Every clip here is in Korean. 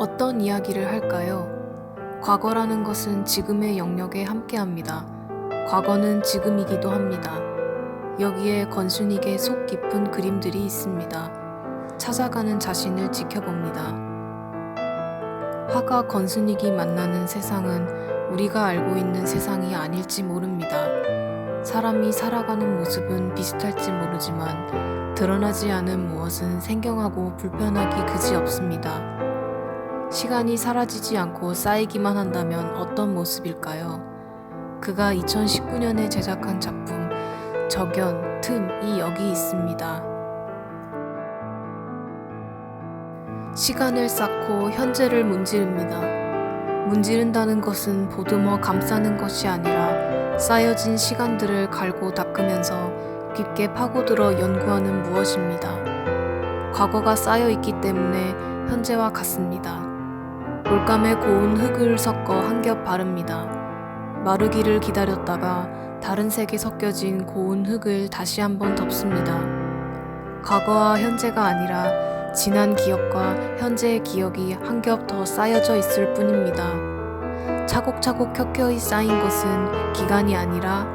어떤 이야기를 할까요? 과거라는 것은 지금의 영역에 함께합니다. 과거는 지금이기도 합니다. 여기에 권순익의 속 깊은 그림들이 있습니다. 찾아가는 자신을 지켜봅니다. 화가 권순익이 만나는 세상은 우리가 알고 있는 세상이 아닐지 모릅니다. 사람이 살아가는 모습은 비슷할지 모르지만 드러나지 않은 무엇은 생경하고 불편하기 그지없습니다. 시간이 사라지지 않고 쌓이기만 한다면 어떤 모습일까요? 그가 2019년에 제작한 작품 적연, 틈이 여기 있습니다. 시간을 쌓고 현재를 문지릅니다. 문지른다는 것은 보듬어 감싸는 것이 아니라 쌓여진 시간들을 갈고 닦으면서 깊게 파고들어 연구하는 무엇입니다. 과거가 쌓여있기 때문에 현재와 같습니다. 올감에 고운 흙을 섞어 한 겹 바릅니다. 마르기를 기다렸다가 다른 색에 섞여진 고운 흙을 다시 한번 덮습니다. 과거와 현재가 아니라 지난 기억과 현재의 기억이 한 겹 더 쌓여져 있을 뿐입니다. 차곡차곡 켜켜이 쌓인 것은 기간이 아니라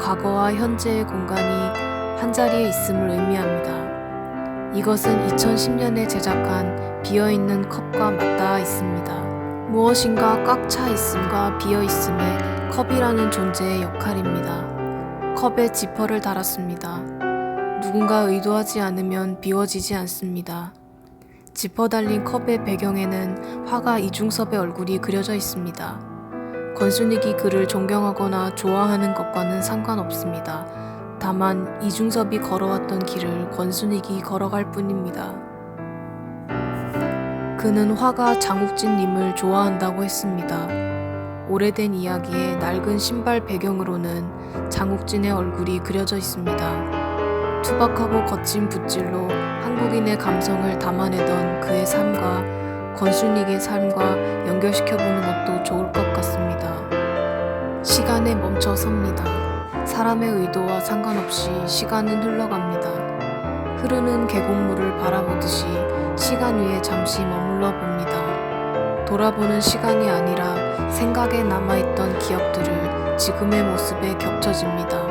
과거와 현재의 공간이 한자리에 있음을 의미합니다. 이것은 2010년에 제작한 비어있는 컵과 맞닿아 있습니다. 무엇인가 꽉 차 있음과 비어 있음의 컵이라는 존재의 역할입니다. 컵에 지퍼를 달았습니다. 누군가 의도하지 않으면 비워지지 않습니다. 지퍼 달린 컵의 배경에는 화가 이중섭의 얼굴이 그려져 있습니다. 권순익이 그를 존경하거나 좋아하는 것과는 상관없습니다. 다만 이중섭이 걸어왔던 길을 권순익이 걸어갈 뿐입니다. 그는 화가 장욱진님을 좋아한다고 했습니다. 오래된 이야기의 낡은 신발 배경으로는 장욱진의 얼굴이 그려져 있습니다. 투박하고 거친 붓질로 한국인의 감성을 담아내던 그의 삶과 권순익의 삶과 연결시켜보는 것도 좋을 것 같습니다. 시간에 멈춰 섭니다. 사람의 의도와 상관없이 시간은 흘러갑니다. 흐르는 계곡물을 바라보듯이 시간 위에 잠시 머물러 봅니다. 돌아보는 시간이 아니라 생각에 남아있던 기억들을 지금의 모습에 겹쳐집니다.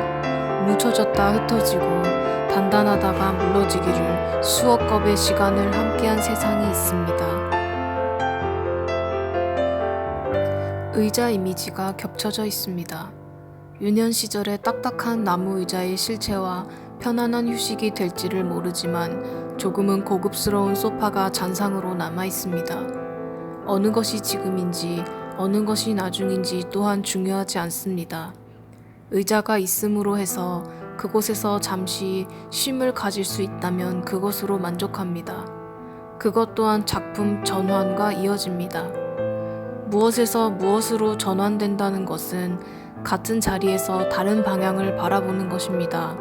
뭉쳐졌다 흩어지고 단단하다가 물러지기를 수억 겁의 시간을 함께한 세상이 있습니다. 의자 이미지가 겹쳐져 있습니다. 유년 시절의 딱딱한 나무 의자의 실체와 편안한 휴식이 될지를 모르지만 조금은 고급스러운 소파가 잔상으로 남아 있습니다. 어느 것이 지금인지 어느 것이 나중인지 또한 중요하지 않습니다. 의자가 있음으로 해서 그곳에서 잠시 쉼을 가질 수 있다면 그것으로 만족합니다. 그것 또한 작품 전환과 이어집니다. 무엇에서 무엇으로 전환된다는 것은 같은 자리에서 다른 방향을 바라보는 것입니다.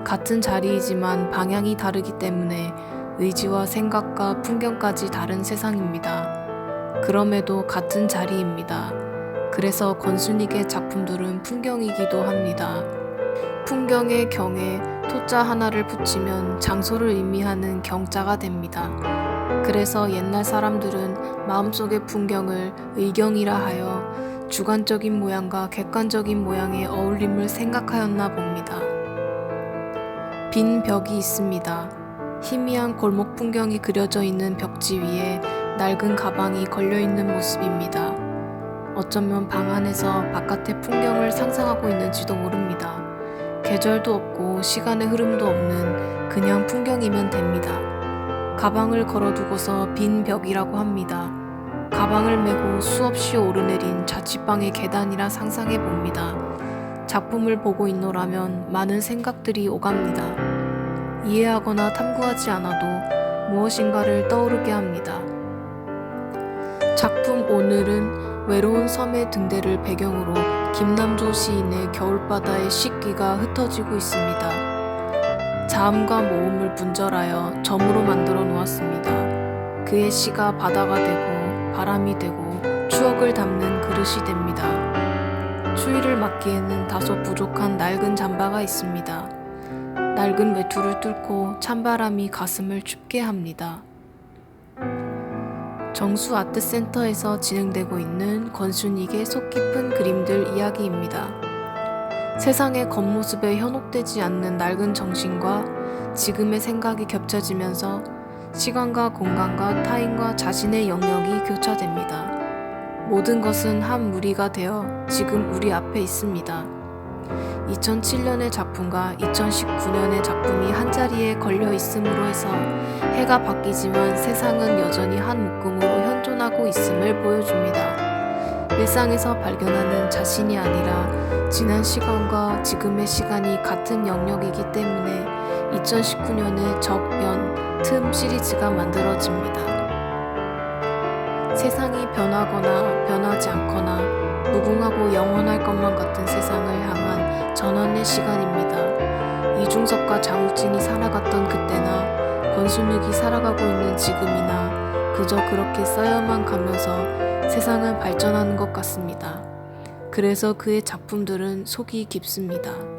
같은 자리이지만 방향이 다르기 때문에 의지와 생각과 풍경까지 다른 세상입니다. 그럼에도 같은 자리입니다. 그래서 권순익의 작품들은 풍경이기도 합니다. 풍경의 경에 토자 하나를 붙이면 장소를 의미하는 경자가 됩니다. 그래서 옛날 사람들은 마음속의 풍경을 의경이라 하여 주관적인 모양과 객관적인 모양의 어울림을 생각하였나 봅니다. 빈 벽이 있습니다. 희미한 골목 풍경이 그려져 있는 벽지 위에 낡은 가방이 걸려있는 모습입니다. 어쩌면 방 안에서 바깥의 풍경을 상상하고 있는지도 모릅니다. 계절도 없고 시간의 흐름도 없는 그냥 풍경이면 됩니다. 가방을 걸어두고서 빈 벽이라고 합니다. 가방을 메고 수없이 오르내린 자취방의 계단이라 상상해 봅니다. 작품을 보고 있노라면 많은 생각들이 오갑니다. 이해하거나 탐구하지 않아도 무엇인가를 떠오르게 합니다. 작품 오늘은 외로운 섬의 등대를 배경으로 김남조 시인의 겨울바다의 식기가 흩어지고 있습니다. 자음과 모음을 분절하여 점으로 만들어 놓았습니다. 그의 시가 바다가 되고 바람이 되고 추억을 담는 그릇이 됩니다. 추위를 막기에는 다소 부족한 낡은 잠바가 있습니다. 낡은 외투를 뚫고 찬바람이 가슴을 춥게 합니다. 정수 아트센터에서 진행되고 있는 권순익의 속 깊은 그림들 이야기입니다. 세상의 겉모습에 현혹되지 않는 낡은 정신과 지금의 생각이 겹쳐지면서 시간과 공간과 타인과 자신의 영역이 교차됩니다. 모든 것은 한 무리가 되어 지금 우리 앞에 있습니다. 2007년의 작품과 2019년의 작품이 한자리에 걸려 있음으로 해서 해가 바뀌지만 세상은 여전히 한 묶음으로 현존하고 있음을 보여줍니다. 일상에서 발견하는 자신이 아니라 지난 시간과 지금의 시간이 같은 영역이기 때문에 2019년에 적연 틈 시리즈가 만들어집니다. 세상이 변하거나 변하지 않거나 무궁하고 영원할 것만 같은 세상을 향한 전환의 시간입니다. 이중섭과 장욱진이 살아갔던 그때나 권순익이 살아가고 있는 지금이나 그저 그렇게 쌓여만 가면서 세상은 발전하는 것 같습니다. 그래서 그의 작품들은 속이 깊습니다.